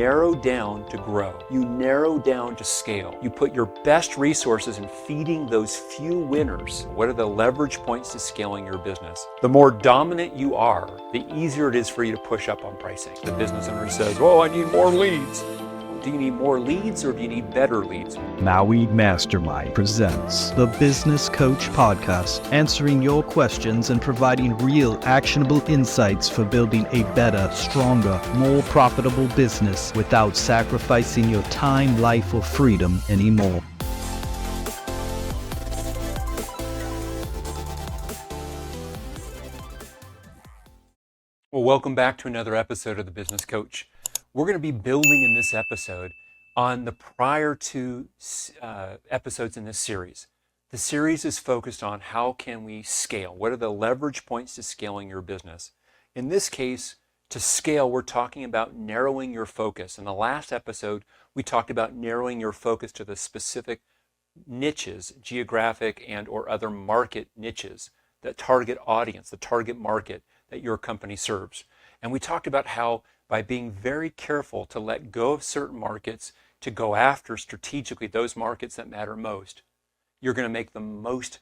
narrow down to grow. You narrow down to scale. You put your best resources in feeding those few winners. What are the leverage points to scaling your business? The more dominant you are, the easier it is for you to push up on pricing. The business owner says, "Oh, I need more leads." Do you need more leads or do you need better leads? Maui Mastermind presents the Business Coach Podcast, answering your questions and providing real actionable insights for building a better, stronger, more profitable business without sacrificing your time, life, or freedom anymore. Well, welcome back to another episode of The Business Coach. We're going to be building in this episode on the prior two episodes in this series. The series is focused on how can we scale? What are the leverage points to scaling your business? In this case, to scale, we're talking about narrowing your focus. In the last episode, we talked about narrowing your focus to the specific niches, geographic and or other market niches, the target audience, the target market that your company serves. And we talked about how by being very careful to let go of certain markets to go after strategically those markets that matter most, you're going to make the most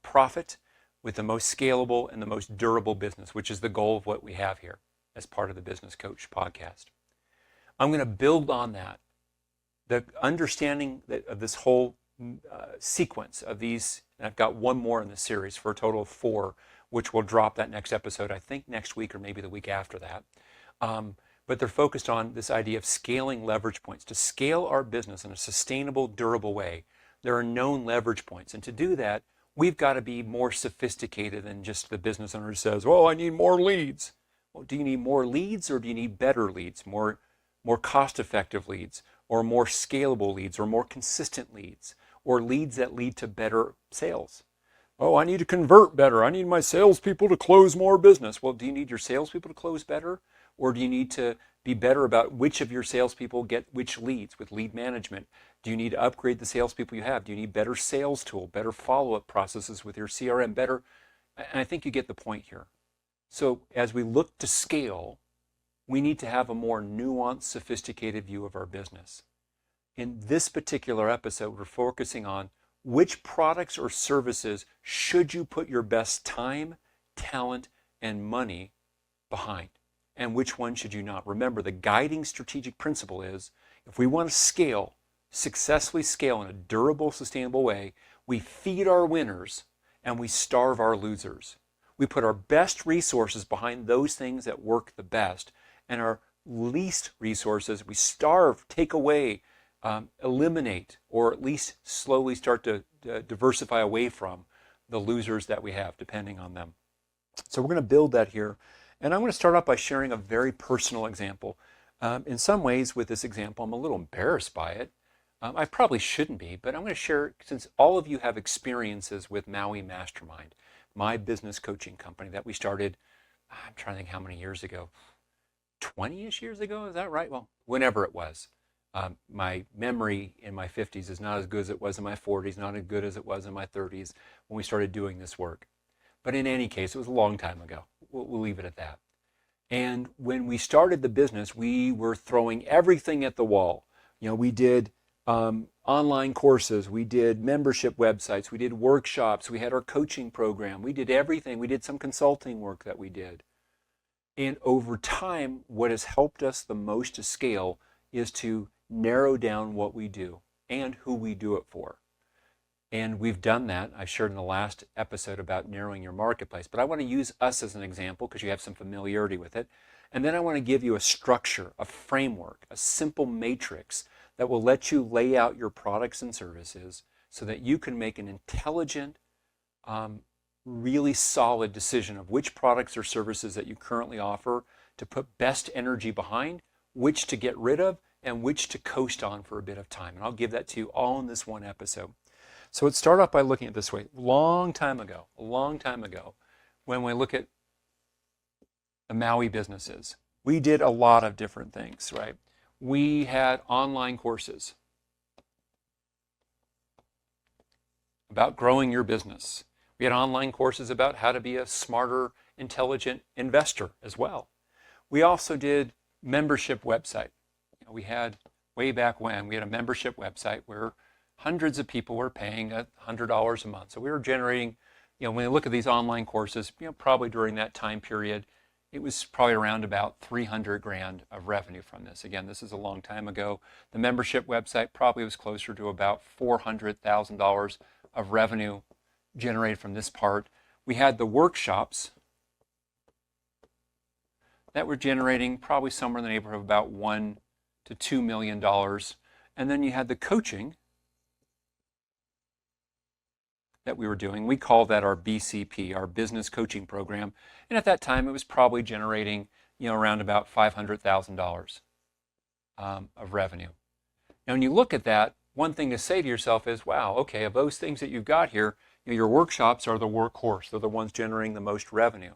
profit with the most scalable and the most durable business, which is the goal of what we have here as part of the Business Coach podcast. I'm going to build on that. The understanding of this whole sequence of these, and I've got one more in the series for a total of 4, which will drop that next episode, I think next week or maybe the week after that. But they're focused on this idea of scaling leverage points. To scale our business in a sustainable, durable way, there are known leverage points. And to do that, we've got to be more sophisticated than just the business owner who says, "Oh, I need more leads." Well, do you need more leads or do you need better leads, more cost-effective leads, or more scalable leads, or more consistent leads, or leads that lead to better sales? "Oh, I need to convert better. I need my salespeople to close more business." Well, do you need your salespeople to close better? Or do you need to be better about which of your salespeople get which leads with lead management? Do you need to upgrade the salespeople you have? Do you need better sales tool, better follow-up processes with your CRM, better? And I think you get the point here. So as we look to scale, we need to have a more nuanced, sophisticated view of our business. In this particular episode, we're focusing on which products or services should you put your best time, talent, and money behind, and which one should you not. Remember, the guiding strategic principle is if we want to scale, successfully scale in a durable, sustainable way, we feed our winners and we starve our losers. We put our best resources behind those things that work the best, and our least resources we starve, take away, eliminate, or at least slowly start to diversify away from the losers that we have, depending on them. So we're going to build that here. And I'm going to start off by sharing a very personal example. In some ways, with this example, I'm a little embarrassed by it. I probably shouldn't be, but I'm going to share, since all of you have experiences with Maui Mastermind, my business coaching company that we started, I'm trying to think how many years ago, 20-ish years ago, is that right? Well, whenever it was. My memory in my 50s is not as good as it was in my 40s, not as good as it was in my 30s when we started doing this work. But in any case, it was a long time ago. We'll leave it at that. And when we started the business, we were throwing everything at the wall. You know, we did online courses, we did membership websites, we did workshops, we had our coaching program, we did everything. We did some consulting work that we did. And over time, what has helped us the most to scale is to narrow down what we do and who we do it for. And we've done that. I shared in the last episode about narrowing your marketplace, but I want to use us as an example because you have some familiarity with it. And then I want to give you a structure, a framework, a simple matrix that will let you lay out your products and services so that you can make an intelligent, really solid decision of which products or services that you currently offer to put best energy behind, which to get rid of, and which to coast on for a bit of time. And I'll give that to you all in this one episode. So let's start off by looking at it this way. A long time ago, when we look at the Maui businesses, we did a lot of different things, right? We had online courses about growing your business. We had online courses about how to be a smarter, intelligent investor as well. We also did membership website. We had, way back when, we had a membership website where hundreds of people were paying $100 a month. So we were generating, when you look at these online courses, probably during that time period, it was probably around about 300 grand of revenue from this. Again, this is a long time ago. The membership website probably was closer to about $400,000 of revenue generated from this part. We had the workshops that were generating probably somewhere in the neighborhood of about $1 to $2 million. And then you had the coaching that we were doing. We call that our BCP, our business coaching program. And at that time, it was probably generating, around about $500,000 of revenue. Now, when you look at that, one thing to say to yourself is, wow, okay, of those things that you've got here, your workshops are the workhorse. They're the ones generating the most revenue.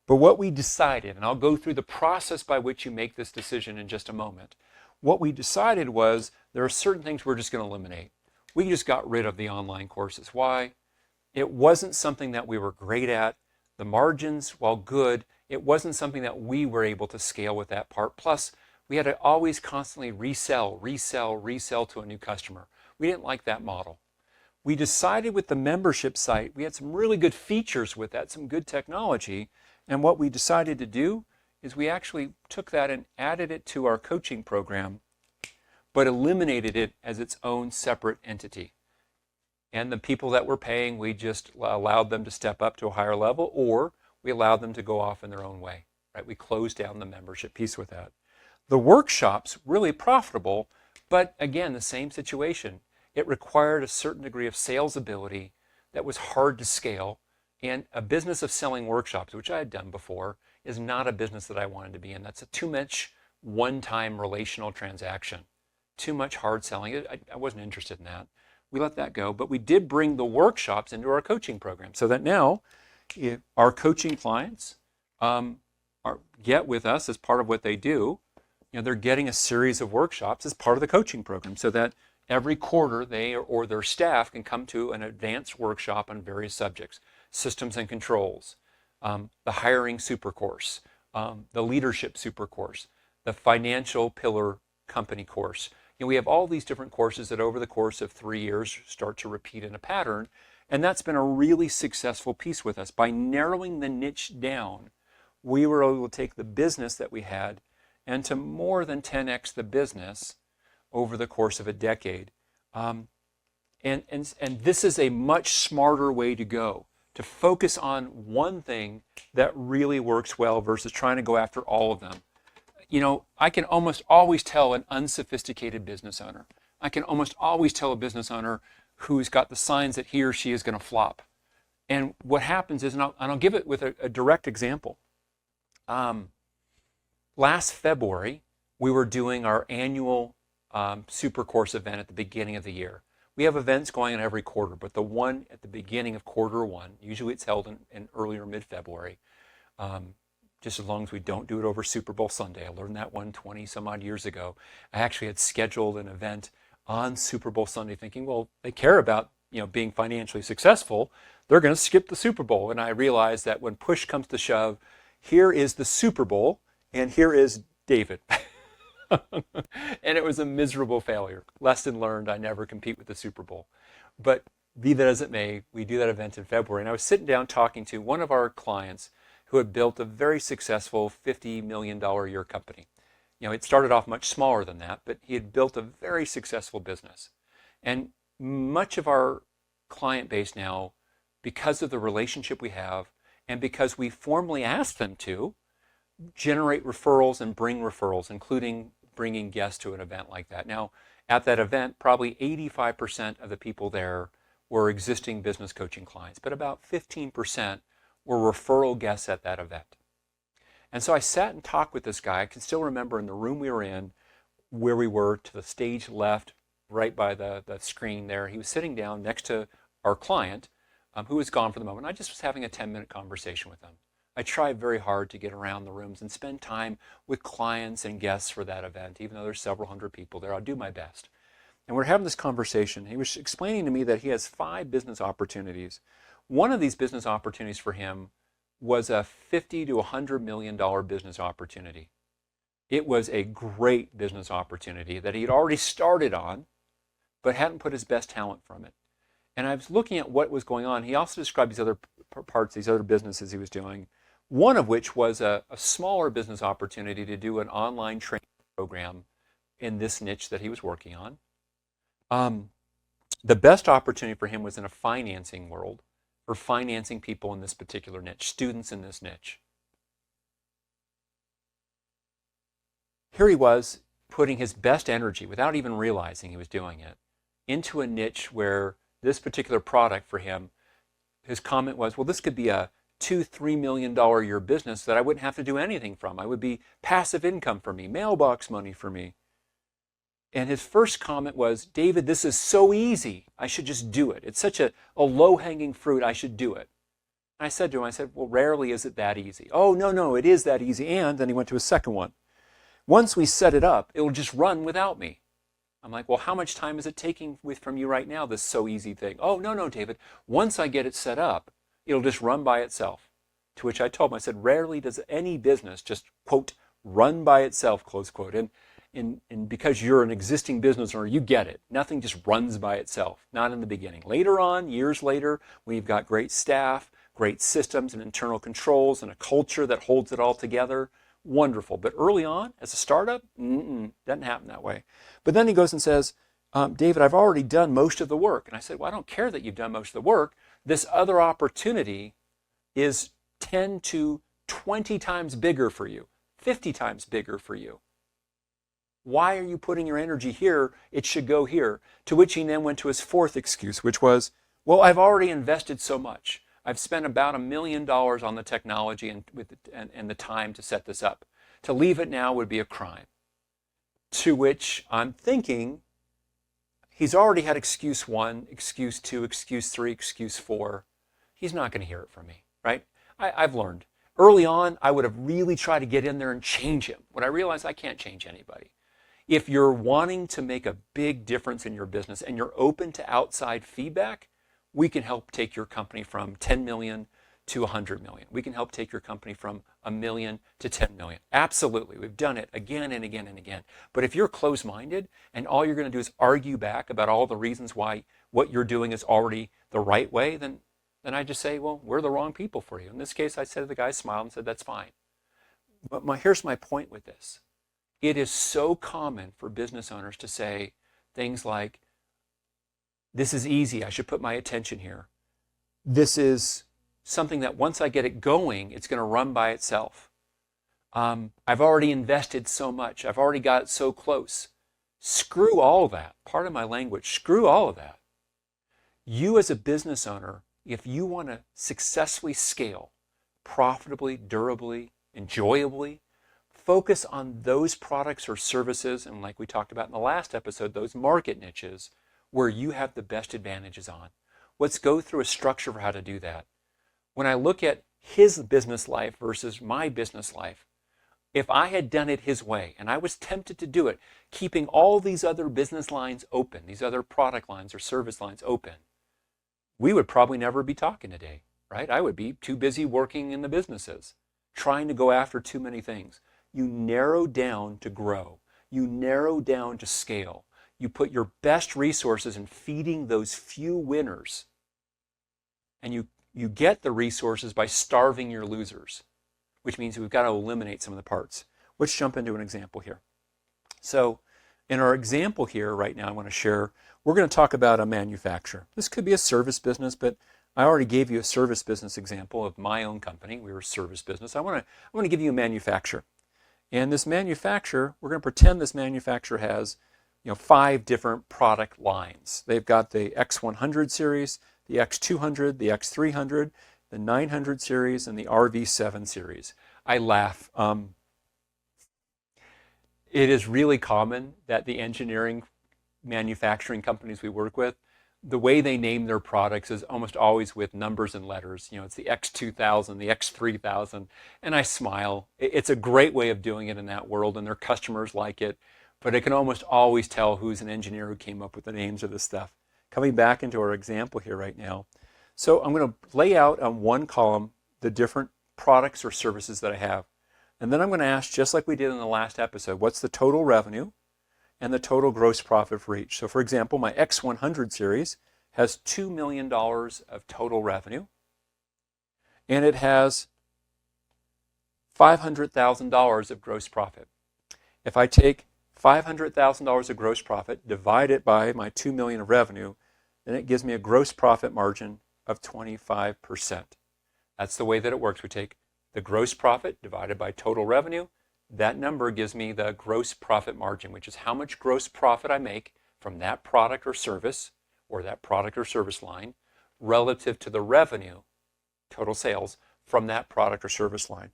But what we decided, and I'll go through the process by which you make this decision in just a moment. What we decided was there are certain things we're just going to eliminate. We just got rid of the online courses. Why? It wasn't something that we were great at. The margins, while good, it wasn't something that we were able to scale with that part. Plus, we had to always constantly resell to a new customer. We didn't like that model. We decided with the membership site, we had some really good features with that, some good technology. And what we decided to do is we actually took that and added it to our coaching program, but eliminated it as its own separate entity. And the people that were paying, we just allowed them to step up to a higher level, or we allowed them to go off in their own way. Right? We closed down the membership piece with that. The workshops, really profitable, but again, the same situation. It required a certain degree of sales ability that was hard to scale. And a business of selling workshops, which I had done before, is not a business that I wanted to be in. That's a too much one-time relational transaction. Too much hard selling. I wasn't interested in that. We let that go, but we did bring the workshops into our coaching program so that now our coaching clients get with us as part of what they do. They're getting a series of workshops as part of the coaching program so that every quarter they or their staff can come to an advanced workshop on various subjects. Systems and controls, the hiring super course, the leadership super course, the financial pillar company course. We have all these different courses that over the course of 3 years start to repeat in a pattern. And that's been a really successful piece with us. By narrowing the niche down, we were able to take the business that we had and to more than 10x the business over the course of a decade. And this is a much smarter way to go, to focus on one thing that really works well versus trying to go after all of them. I can almost always tell an unsophisticated business owner. I can almost always tell a business owner who's got the signs that he or she is going to flop. And what happens is, and I'll give it with a direct example. Last February, we were doing our annual super course event at the beginning of the year. We have events going on every quarter, but the one at the beginning of quarter one, usually it's held in early or mid-February, just as long as we don't do it over Super Bowl Sunday. I learned that one 20 some odd years ago. I actually had scheduled an event on Super Bowl Sunday thinking, well, they care about being financially successful. They're going to skip the Super Bowl. And I realized that when push comes to shove, here is the Super Bowl and here is David. And it was a miserable failure. Lesson learned, I never compete with the Super Bowl. But be that as it may, we do that event in February. And I was sitting down talking to one of our clients who had built a very successful $50 million a year company. It started off much smaller than that, but he had built a very successful business. And much of our client base now, because of the relationship we have, and because we formally asked them to generate referrals and bring referrals, including bringing guests to an event like that. Now, at that event, probably 85% of the people there were existing business coaching clients, but about 15% were referral guests at that event. And so I sat and talked with this guy. I can still remember in the room we were in, where we were to the stage left, right by the screen there. He was sitting down next to our client, who was gone for the moment. I just was having a 10-minute conversation with him. I tried very hard to get around the rooms and spend time with clients and guests for that event, even though there's several hundred people there. I'll do my best. And we're having this conversation. He was explaining to me that he has 5 business opportunities. One of these business opportunities for him was a $50 to $100 million business opportunity. It was a great business opportunity that he had already started on, but hadn't put his best talent from it. And I was looking at what was going on. He also described these other parts, these other businesses he was doing, one of which was a smaller business opportunity to do an online training program in this niche that he was working on. The best opportunity for him was in a financing world, for financing people in this particular niche, students in this niche. Here he was putting his best energy, without even realizing he was doing it, into a niche where this particular product for him, his comment was, well, this could be a $2-3 million a year business that I wouldn't have to do anything from. I would be passive income for me, mailbox money for me. And his first comment was, David, this is so easy. I should just do it. It's such a low-hanging fruit. I should do it. And I said to him, well, rarely is it that easy. Oh, no, it is that easy. And then he went to a second one. Once we set it up, it'll just run without me. I'm like, well, how much time is it taking from you right now, this so easy thing? Oh, no, David. Once I get it set up, it'll just run by itself. To which I told him, I said, rarely does any business just, quote, run by itself, close quote. And because you're an existing business owner, you get it. Nothing just runs by itself, not in the beginning. Later on, years later, when you've got great staff, great systems and internal controls and a culture that holds it all together, wonderful. But early on, as a startup, doesn't happen that way. But then he goes and says, David, I've already done most of the work. And I said, well, I don't care that you've done most of the work. This other opportunity is 10 to 20 times bigger for you, 50 times bigger for you. Why are you putting your energy here? It should go here. To which he then went to his fourth excuse, which was, well, I've already invested so much. I've spent about $1 million on the technology and the time to set this up. To leave it now would be a crime. To which I'm thinking, he's already had excuse 1, excuse 2, excuse 3, excuse 4. He's not going to hear it from me, right? I've learned. Early on, I would have really tried to get in there and change him. When I realized I can't change anybody. If you're wanting to make a big difference in your business and you're open to outside feedback, we can help take your company from 10 million to 100 million. We can help take your company from 1 million to 10 million. Absolutely. We've done it again and again and again. But if you're closed-minded and all you're going to do is argue back about all the reasons why what you're doing is already the right way, then I just say, well, we're the wrong people for you. In this case, I said to the guy, smiled and said, that's fine. But here's my point with this. It is so common for business owners to say things like, this is easy, I should put my attention here. This is something that once I get it going, it's going to run by itself. I've already invested so much. I've already got it so close. Screw all of that. Pardon my language. Screw all of that. You as a business owner, if you want to successfully scale profitably, durably, enjoyably, focus on those products or services, and like we talked about in the last episode, those market niches where you have the best advantages on. Let's go through a structure for how to do that. When I look at his business life versus my business life, if I had done it his way, and I was tempted to do it, keeping all these other business lines open, these other product lines or service lines open, we would probably never be talking today, right? I would be too busy working in the businesses, trying to go after too many things. You narrow down to grow. You narrow down to scale. You put your best resources in feeding those few winners. And you get the resources by starving your losers, which means we've got to eliminate some of the parts. Let's jump into an example here. So in our example here right now, I want to share, we're going to talk about a manufacturer. This could be a service business, but I already gave you a service business example of my own company. We were a service business. I want to give you a manufacturer. And this manufacturer, we're going to pretend this manufacturer has 5 different product lines. They've got the X100 series, the X200, the X300, the 900 series, and the RV7 series. I laugh. It is really common that the engineering manufacturing companies we work with, the way they name their products is almost always with numbers and letters. It's the X2000, the X3000, and I smile. It's a great way of doing it in that world, and their customers like it, but I can almost always tell who's an engineer who came up with the names of this stuff. Coming back into our example here right now. So I'm going to lay out on one column the different products or services that I have. And then I'm going to ask, just like we did in the last episode, what's the total revenue and the total gross profit for each. So for example, my X100 series has $2 million of total revenue, and it has $500,000 of gross profit. If I take $500,000 of gross profit, divide it by my $2 million of revenue, then it gives me a gross profit margin of 25%. That's the way that it works. We take the gross profit divided by total revenue. That number gives me the gross profit margin, which is how much gross profit I make from that product or service, or that product or service line, relative to the revenue, total sales, from that product or service line.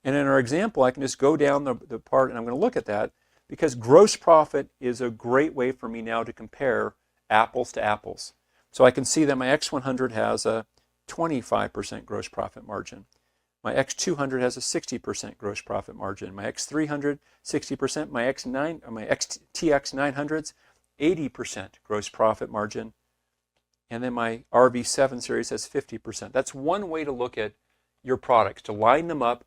And in our example, I can just go down the part, and I'm going to look at that, because gross profit is a great way for me now to compare apples to apples. So I can see that my X100 has a 25% gross profit margin. My X200 has a 60% gross profit margin. My X300, 60%. My TX 900's 80% gross profit margin. And then my RV7 series has 50%. That's one way to look at your products, to line them up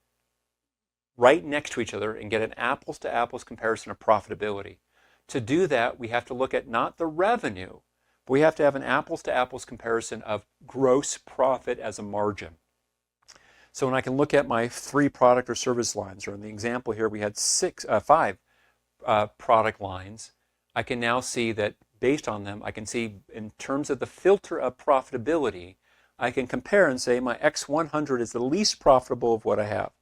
right next to each other and get an apples to apples comparison of profitability. To do that, we have to look at not the revenue, but we have to have an apples to apples comparison of gross profit as a margin. So when I can look at my 3 product or service lines, or in the example here we had 5 product lines, I can now see that based on them, I can see in terms of the filter of profitability, I can compare and say my X100 is the least profitable of what I have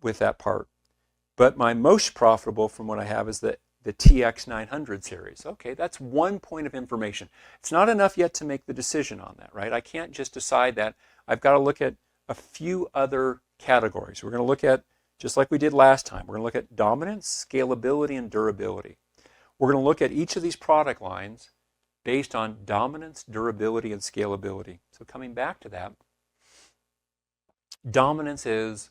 with that part. But my most profitable from what I have is the TX 900 series. Okay, that's one point of information. It's not enough yet to make the decision on that, right? I can't just decide that. I've got to look at a few other categories. We're going to look at, just like we did last time, we're going to look at dominance, scalability, and durability. We're going to look at each of these product lines based on dominance, durability, and scalability. So coming back to that, dominance is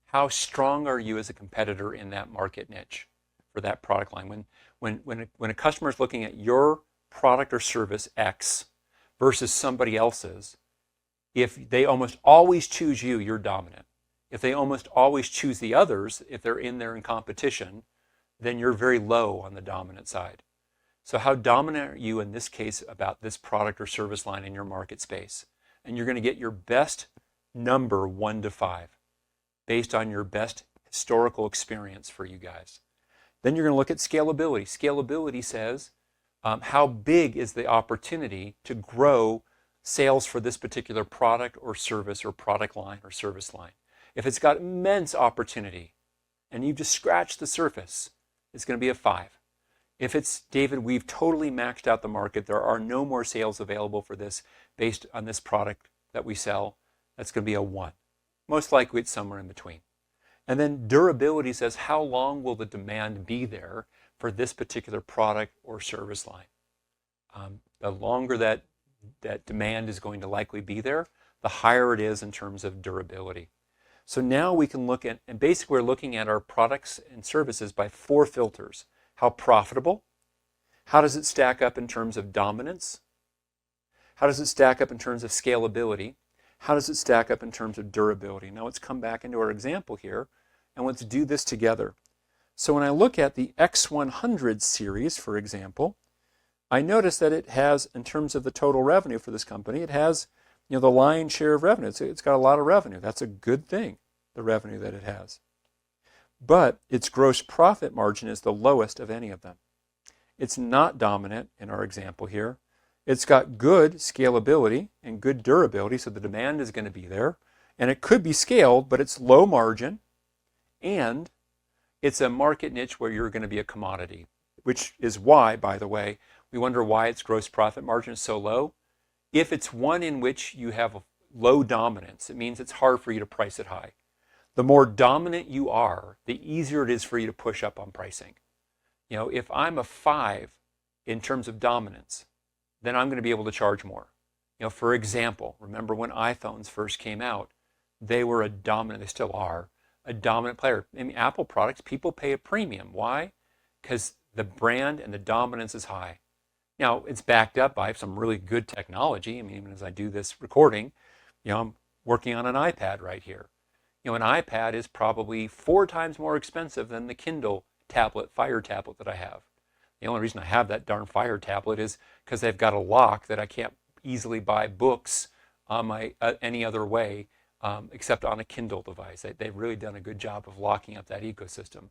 how strong are you as a competitor in that market niche for that product line. When a customer is looking at your product or service X versus somebody else's, if they almost always choose you, you're dominant. If they almost always choose the others, if they're in there in competition, then you're very low on the dominant side. So how dominant are you in this case about this product or service line in your market space? And you're going to get your best number 1 to 5 based on your best historical experience for you guys. Then you're going to look at scalability. Scalability says how big is the opportunity to grow sales for this particular product or service or product line or service line. If it's got immense opportunity and you've just scratched the surface, it's going to be a 5. If it's, David, we've totally maxed out the market, there are no more sales available for this based on this product that we sell, that's going to be a 1. Most likely it's somewhere in between. And then durability says how long will the demand be there for this particular product or service line. The longer that demand is going to likely be there, the higher it is in terms of durability. So now we can look at, and basically we're looking at our products and services by 4 filters. How profitable? How does it stack up in terms of dominance? How does it stack up in terms of scalability? How does it stack up in terms of durability? Now let's come back into our example here and let's do this together. So when I look at the X100 series, for example, I notice that it has, in terms of the total revenue for this company, it has, the lion's share of revenue. It's got a lot of revenue. That's a good thing, the revenue that it has. But its gross profit margin is the lowest of any of them. It's not dominant in our example here. It's got good scalability and good durability, so the demand is going to be there. And it could be scaled, but it's low margin. And it's a market niche where you're going to be a commodity, which is why, by the way, we wonder why its gross profit margin is so low. If it's one in which you have a low dominance, it means it's hard for you to price it high. The more dominant you are, the easier it is for you to push up on pricing. If I'm a 5 in terms of dominance, then I'm going to be able to charge more. For example, remember when iPhones first came out, they were a dominant, they still are, a dominant player. In Apple products, people pay a premium. Why? Because the brand and the dominance is high. Now, it's backed up by some really good technology. Even as I do this recording, I'm working on an iPad right here. An iPad is probably 4 times more expensive than the Kindle tablet, Fire tablet that I have. The only reason I have that darn Fire tablet is because they've got a lock that I can't easily buy books on my any other way except on a Kindle device. They've really done a good job of locking up that ecosystem.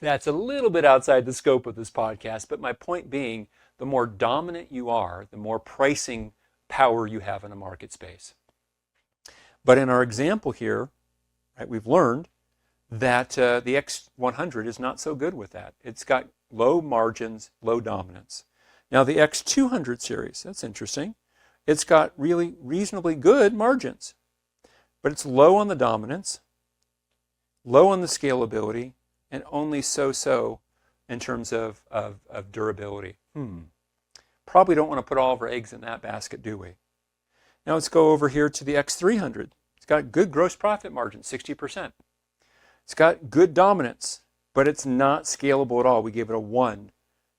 That's a little bit outside the scope of this podcast, but my point being, the more dominant you are, the more pricing power you have in a market space. But in our example here, right, we've learned that the X100 is not so good with that. It's got low margins, low dominance. Now the X200 series, that's interesting. It's got really reasonably good margins, but it's low on the dominance, low on the scalability, and only so-so in terms of durability. Probably don't want to put all of our eggs in that basket, do we? Now let's go over here to the X300. It's got good gross profit margin, 60%. It's got good dominance, but it's not scalable at all. We gave it a 1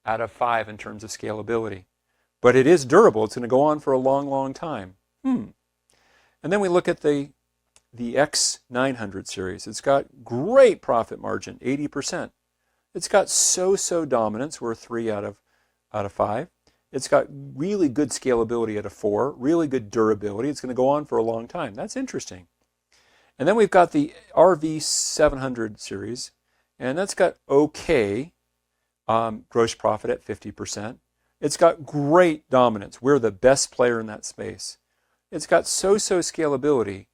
out of 5 in terms of scalability. But it is durable. It's going to go on for a long, long time. And then we look at the X900 series. It's got great profit margin, 80%. It's got so-so dominance. We're 3 out of 5. It's got really good scalability at a 4, really good durability. It's going to go on for a long time. That's interesting. And then we've got the RV700 series, and that's got okay gross profit at 50%. It's got great dominance. We're the best player in that space. It's got so-so scalability,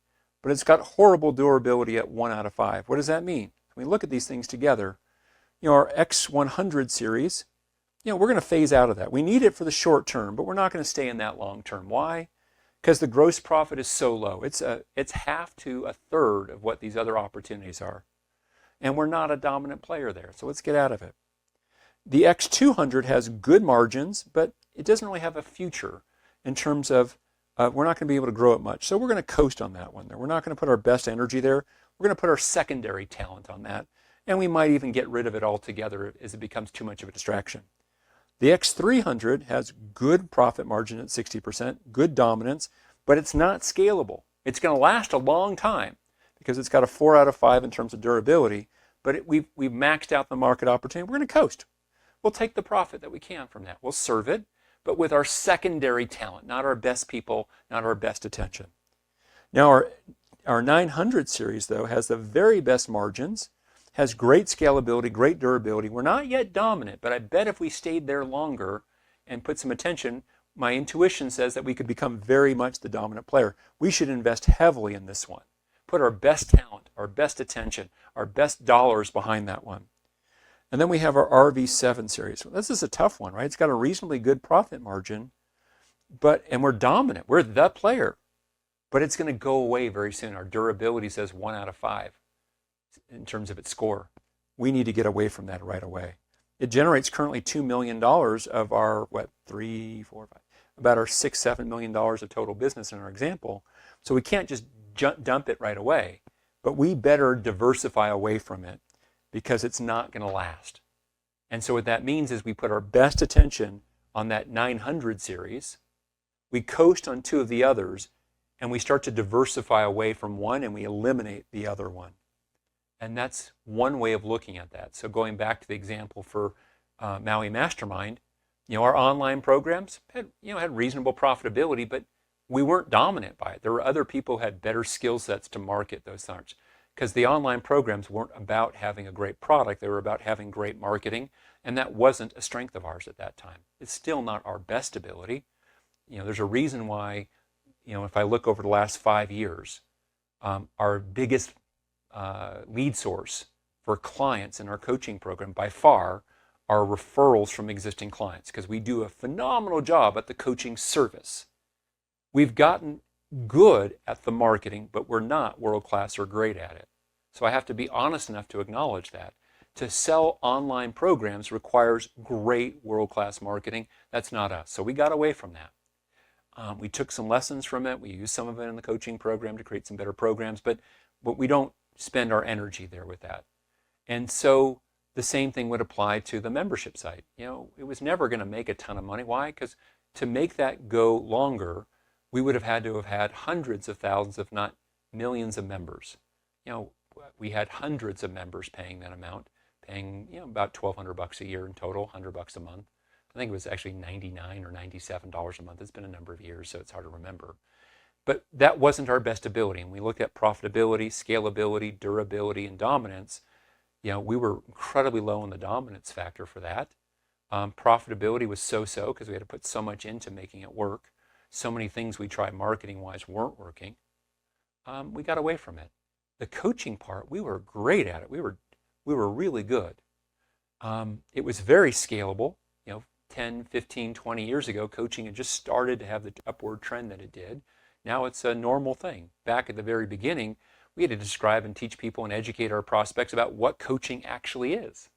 but it's got horrible durability at 1 out of 5. What does that mean? When we look at these things together, our X100 series, we're going to phase out of that. We need it for the short term, but we're not going to stay in that long term. Why? Because the gross profit is so low. It's half to a third of what these other opportunities are. And we're not a dominant player there, so let's get out of it. The X200 has good margins, but it doesn't really have a future in terms of we're not going to be able to grow it much. So we're going to coast on that one there. We're not going to put our best energy there. We're going to put our secondary talent on that. And we might even get rid of it altogether as it becomes too much of a distraction. The X300 has good profit margin at 60%, good dominance, but it's not scalable. It's going to last a long time because it's got a 4 out of 5 in terms of durability, but we've maxed out the market opportunity. We're going to coast. We'll take the profit that we can from that. We'll serve it, but with our secondary talent, not our best people, not our best attention. Now our 900 series, though, has the very best margins, has great scalability, great durability. We're not yet dominant, but I bet if we stayed there longer and put some attention, my intuition says that we could become very much the dominant player. We should invest heavily in this one. Put our best talent, our best attention, our best dollars behind that one. And then we have our RV7 series. This is a tough one, right? It's got a reasonably good profit margin, and we're dominant. We're the player, but it's going to go away very soon. Our durability says 1 out of 5 in terms of its score. We need to get away from that right away. It generates currently $2 million of our, about our $6, $7 million of total business in our example. So we can't just dump it right away, but we better diversify away from it because it's not going to last. And so what that means is we put our best attention on that 900 series, we coast on 2 of the others, and we start to diversify away from one and we eliminate the other one. And that's one way of looking at that. So going back to the example for Maui Mastermind, our online programs had reasonable profitability, but we weren't dominant by it. There were other people who had better skill sets to market those things. Because the online programs weren't about having a great product, they were about having great marketing, and that wasn't a strength of ours at that time. It's still not our best ability. There's a reason why, if I look over the last 5 years, our biggest lead source for clients in our coaching program by far are referrals from existing clients, because we do a phenomenal job at the coaching service. We've gotten good at the marketing, but we're not world-class or great at it. So I have to be honest enough to acknowledge that. To sell online programs requires great world-class marketing. That's not us. So we got away from that. We took some lessons from it. We used some of it in the coaching program to create some better programs, but we don't spend our energy there with that. And so the same thing would apply to the membership site. It was never going to make a ton of money. Why? Because to make that go longer, we would have had to have had hundreds of thousands, if not millions of members. we had hundreds of members paying that amount, paying about $1,200 a year in total, $100 a month. I think it was actually $99 or $97 a month. It's been a number of years, so it's hard to remember. But that wasn't our best ability. And we looked at profitability, scalability, durability, and dominance. We were incredibly low on the dominance factor for that. Profitability was so-so because we had to put so much into making it work. So many things we tried marketing-wise weren't working. We got away from it. The coaching part, we were great at it. We were really good. It was very scalable. 10, 15, 20 years ago, coaching had just started to have the upward trend that it did. Now it's a normal thing. Back at the very beginning, we had to describe and teach people and educate our prospects about what coaching actually is.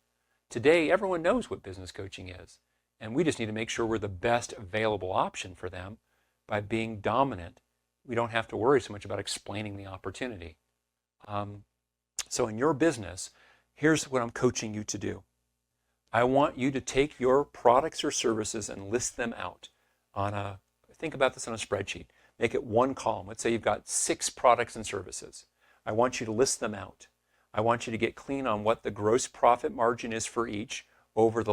Today, everyone knows what business coaching is, and we just need to make sure we're the best available option for them by being dominant. We don't have to worry so much about explaining the opportunity. So in your business, here's what I'm coaching you to do. I want you to take your products or services and list them out think about this on a spreadsheet. Make it one column. Let's say you've got 6 products and services. I want you to list them out. I want you to get clean on what the gross profit margin is for each over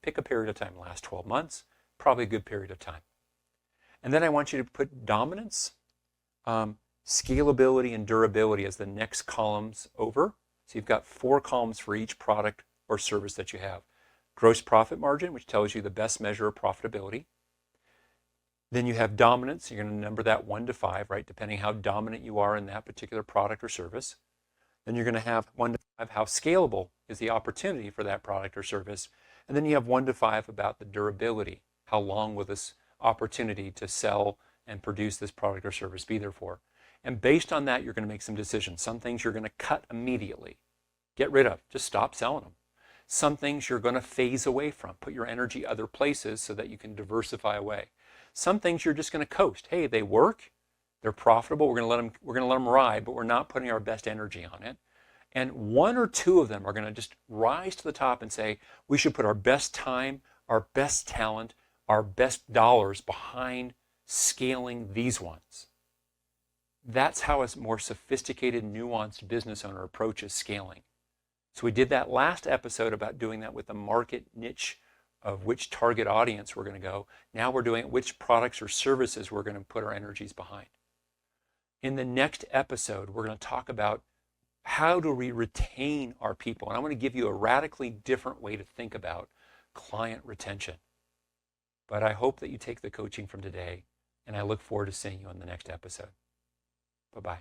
pick a period of time, last 12 months, probably a good period of time. And then I want you to put dominance, scalability, and durability as the next columns over. So you've got 4 columns for each product or service that you have. Gross profit margin, which tells you the best measure of profitability. Then you have dominance. You're going to number that 1 to 5, right, depending how dominant you are in that particular product or service. Then you're going to have 1 to 5, how scalable is the opportunity for that product or service. And then you have 1 to 5 about the durability. How long will this opportunity to sell and produce this product or service be there for? And based on that, you're going to make some decisions. Some things you're going to cut immediately. Get rid of. Just stop selling them. Some things you're going to phase away from. Put your energy other places so that you can diversify away. Some things you're just going to coast. Hey, they work. They're profitable. We're going to let them ride, but we're not putting our best energy on it. And 1 or 2 of them are going to just rise to the top and say, we should put our best time, our best talent, our best dollars behind scaling these ones. That's how a more sophisticated, nuanced business owner approaches scaling. So we did that last episode about doing that with the market niche of which target audience we're going to go. Now we're doing which products or services we're going to put our energies behind. In the next episode, we're going to talk about how do we retain our people. And I'm going to give you a radically different way to think about client retention. But I hope that you take the coaching from today, and I look forward to seeing you on the next episode. Bye-bye.